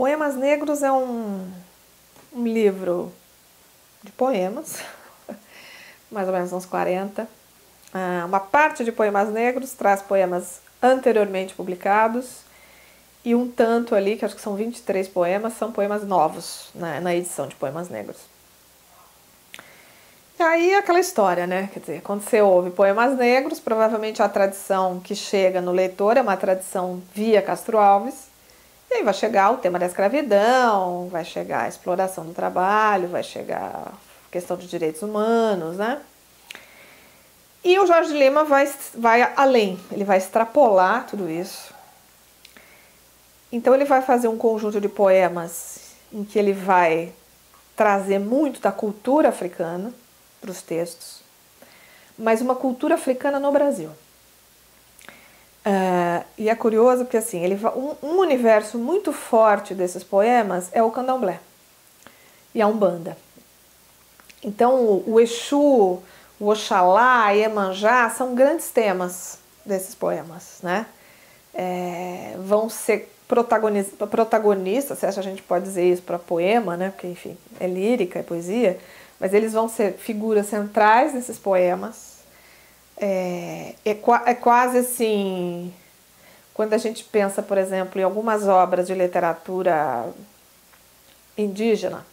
Poemas Negros é um livro de poemas, mais ou menos uns 40. Uma parte de Poemas Negros traz poemas anteriormente publicados e um tanto ali, que acho que são 23 poemas, são poemas novos na edição de Poemas Negros. E aí aquela história, né? Quer dizer, quando você ouve Poemas Negros, provavelmente a tradição que chega no leitor é uma tradição via Castro Alves. E aí vai chegar o tema da escravidão, vai chegar a exploração do trabalho, vai chegar a questão de direitos humanos, né? E o Jorge Lima vai além, ele vai extrapolar tudo isso. Então ele vai fazer um conjunto de poemas em que ele vai trazer muito da cultura africana para os textos, mas uma cultura africana no Brasil. E é curioso porque assim, um universo muito forte desses poemas é o candomblé e a Umbanda. Então o Exu, o Oxalá, a Iemanjá são grandes temas desses poemas, né? Vão ser protagonistas, se a gente pode dizer isso para poema, né? Porque enfim, é lírica, é poesia, mas eles vão ser figuras centrais desses poemas. É quase assim, quando a gente pensa, por exemplo, em algumas obras de literatura indígena,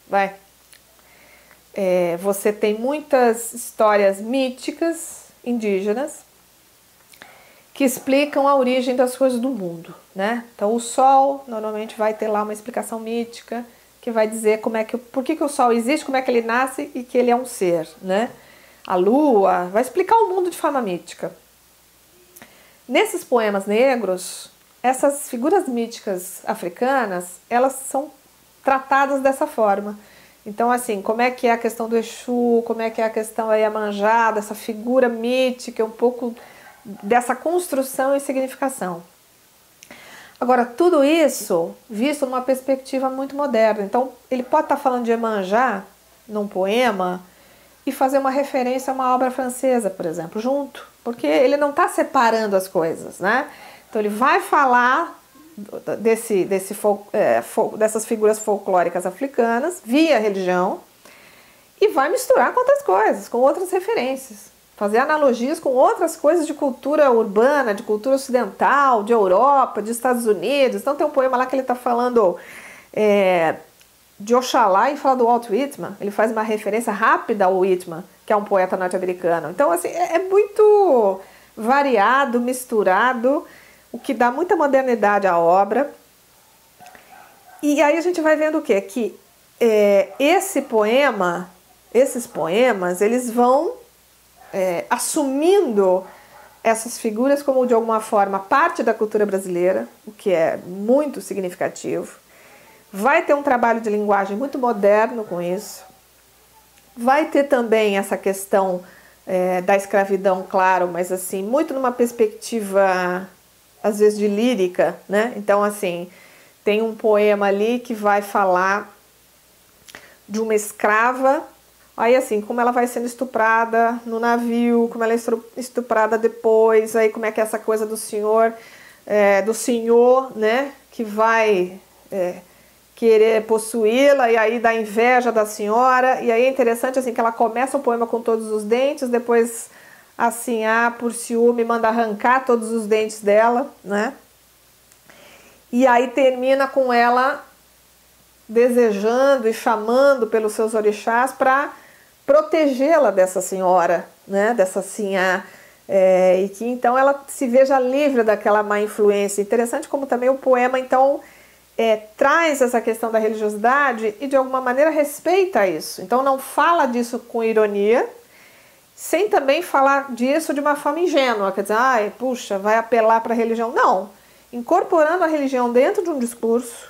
você tem muitas histórias míticas indígenas que explicam a origem das coisas do mundo, né? Então o sol normalmente vai ter lá uma explicação mítica que vai dizer por que o sol existe, como é que ele nasce e que ele é um ser, né? A lua vai explicar o mundo de forma mítica. Nesses poemas negros, essas figuras míticas africanas, elas são tratadas dessa forma. Então, assim, como é que é a questão do Exu, como é que é a questão da Iemanjá, dessa figura mítica, um pouco dessa construção e significação. Agora, tudo isso visto numa perspectiva muito moderna. Então, ele pode estar falando de Iemanjá num poema e fazer uma referência a uma obra francesa, por exemplo, junto, porque ele não está separando as coisas, né? Então ele vai falar dessas figuras folclóricas africanas via religião e vai misturar com outras coisas, com outras referências, fazer analogias com outras coisas de cultura urbana, de cultura ocidental, de Europa, de Estados Unidos. Então tem um poema lá que ele está falando de Oxalá e fala do Walt Whitman. Ele faz uma referência rápida ao Whitman, que é um poeta norte-americano. Então, assim, é muito variado, misturado, o que dá muita modernidade à obra. E aí a gente vai vendo o quê? Que esses poemas, eles vão assumindo essas figuras como, de alguma forma, parte da cultura brasileira, o que é muito significativo. Vai ter um trabalho de linguagem muito moderno com isso. Vai ter também essa questão da escravidão, claro, mas assim, muito numa perspectiva, às vezes, de lírica, né? Então, assim, tem um poema ali que vai falar de uma escrava, aí assim, como ela vai sendo estuprada no navio, como ela é estuprada depois, aí como é que é essa coisa do senhor, né? Que vai querer possuí-la, e aí dá inveja da senhora, e aí é interessante assim que ela começa o poema com todos os dentes, depois assim, por ciúme, manda arrancar todos os dentes dela, né? E aí termina com ela desejando e chamando pelos seus orixás para protegê-la dessa senhora, né? Dessa sinhá, e que então ela se veja livre daquela má influência. Interessante como também o poema então traz essa questão da religiosidade e de alguma maneira respeita isso. Então não fala disso com ironia, sem também falar disso de uma forma ingênua, quer dizer, puxa, vai apelar para a religião. Não, incorporando a religião dentro de um discurso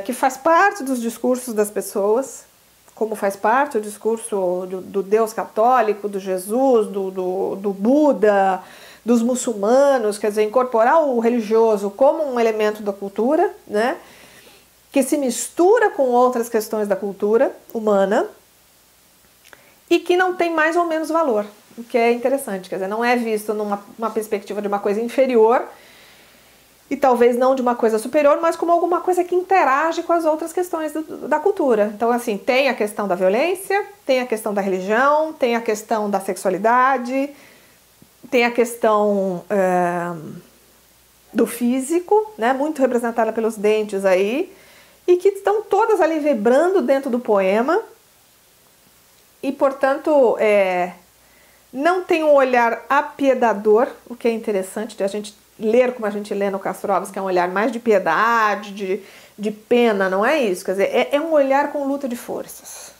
que faz parte dos discursos das pessoas, como faz parte o discurso do Deus católico, do Jesus, do Buda, dos muçulmanos, quer dizer, incorporar o religioso como um elemento da cultura, né, que se mistura com outras questões da cultura humana e que não tem mais ou menos valor, o que é interessante, quer dizer, não é visto numa perspectiva de uma coisa inferior e talvez não de uma coisa superior, mas como alguma coisa que interage com as outras questões da cultura. Então, assim, tem a questão da violência, tem a questão da religião, tem a questão da sexualidade, tem a questão do físico, né, muito representada pelos dentes aí, e que estão todas ali vibrando dentro do poema, e, portanto, não tem um olhar apiedador, o que é interessante de a gente ler como a gente lê no Castro Alves, que é um olhar mais de piedade, de pena, não é isso. Quer dizer, é um olhar com luta de forças.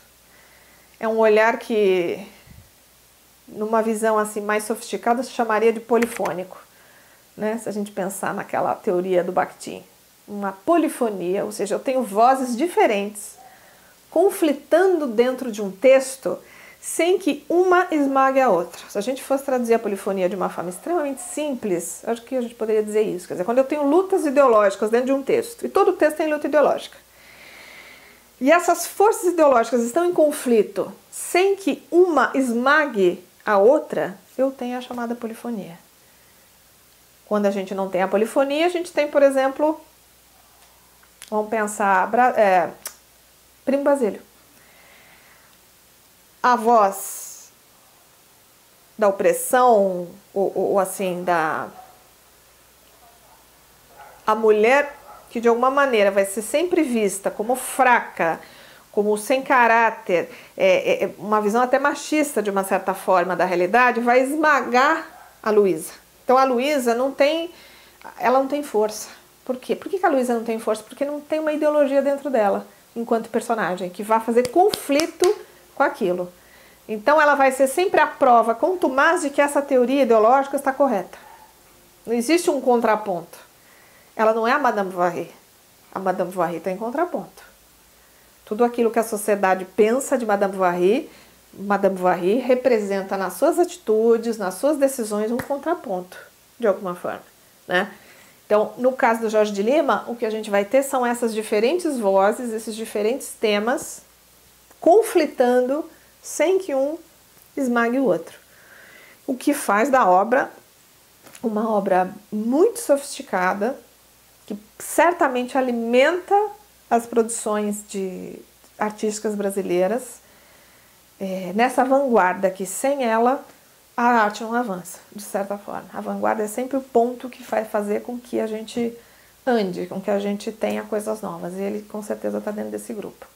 É um olhar que, numa visão assim mais sofisticada, se chamaria de polifônico, né? Se a gente pensar naquela teoria do Bakhtin. Uma polifonia, ou seja, eu tenho vozes diferentes conflitando dentro de um texto sem que uma esmague a outra. Se a gente fosse traduzir a polifonia de uma forma extremamente simples, acho que a gente poderia dizer isso. Quer dizer, quando eu tenho lutas ideológicas dentro de um texto, e todo texto tem luta ideológica, e essas forças ideológicas estão em conflito sem que uma esmague a outra, eu tenho a chamada polifonia. Quando a gente não tem a polifonia, a gente tem, por exemplo, vamos pensar, Primo Basílio. A voz da opressão, ou assim, a mulher que de alguma maneira vai ser sempre vista como fraca, como sem caráter, uma visão até machista de uma certa forma da realidade, vai esmagar a Luísa. Então a Luísa ela não tem força. Por quê? Por que a Luísa não tem força? Porque não tem uma ideologia dentro dela, enquanto personagem, que vai fazer conflito com aquilo. Então ela vai ser sempre a prova contumaz de que essa teoria ideológica está correta. Não existe um contraponto. Ela não é a Madame Bovary. A Madame Bovary está em contraponto. Tudo aquilo que a sociedade pensa de Madame Bovary representa nas suas atitudes, nas suas decisões, um contraponto, de alguma forma, né? Então, no caso do Jorge de Lima, o que a gente vai ter são essas diferentes vozes, esses diferentes temas conflitando sem que um esmague o outro. O que faz da obra uma obra muito sofisticada, que certamente alimenta as produções artísticas brasileiras, nessa vanguarda que sem ela a arte não avança, de certa forma. A vanguarda é sempre o ponto que vai fazer com que a gente ande, com que a gente tenha coisas novas, e ele com certeza está dentro desse grupo.